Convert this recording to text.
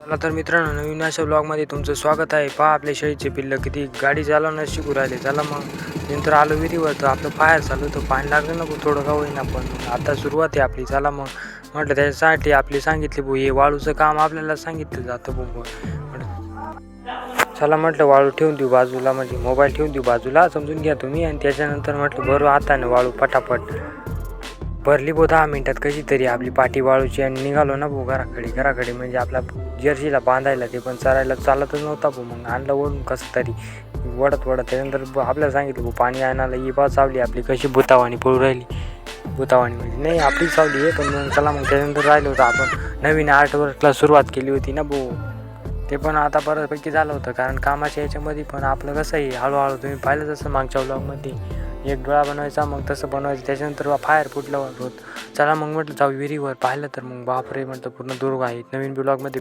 चला तर मित्रांनो, नवीन अशा ब्लॉगमध्ये तुमचं स्वागत आहे. पहा आपल्या शेळीचे पिल्लं किती गाडी चालवणं शिकू राहिले. चला मग नंतर आलो विहिरीवर, तर आपलं फायर चालू होतं, पाणी लागलं नको थोडं का होईना, पण आता सुरुवात आहे आपली. चला मग म्हटलं त्याच्यासाठी आपली सांगितली भाऊ, हे वाळूचं काम आपल्याला सांगितलं जातं भाऊ. चला म्हटलं वाळू ठेवून देऊ बाजूला, म्हणजे मोबाईल ठेवून देऊ बाजूला, समजून घ्या तुम्ही. आणि त्याच्यानंतर म्हटलं बरं आता ना वाळू पटापट भरली भाऊ 10 मिनिटात कशी तरी आपली पाठी वाळूची, आणि निघालो ना भाऊ घराकडे म्हणजे आपला जर्सीला बांधायला. ते पण चरायला चालतच नव्हता भाऊ, मग आणलं ओढून कसं तरी वडत त्याच्यानंतर आपल्याला सांगितलं भाऊ पाणी आणायला. ही बा चावली आपली कशी भुतावाणी पळू राहिली. भुतावाणी म्हणजे नाही आपली चावली आहे, पण मग चला मग त्याच्यानंतर राहिलं होतं आपण नवीन आर्टवर्कला सुरुवात केली होती ना भाऊ. ते पण आता बऱ्यापैकी झालं होतं, कारण कामाच्या याच्यामध्ये पण आपलं कसं आहे हळूहळू तुम्ही पाहिलं जसं मागच्या ब्लॉगमध्ये एक डोळा बनवायचा, मग तसं बनवायचं. त्याच्यानंतर फायर फुटलं होत. चला मग म्हटलं जाऊ विहिरीवर. पाहिलं तर मग बापरे म्हटलं पूर्ण दुर्ग आहे. नवीन ब्लॉगमध्ये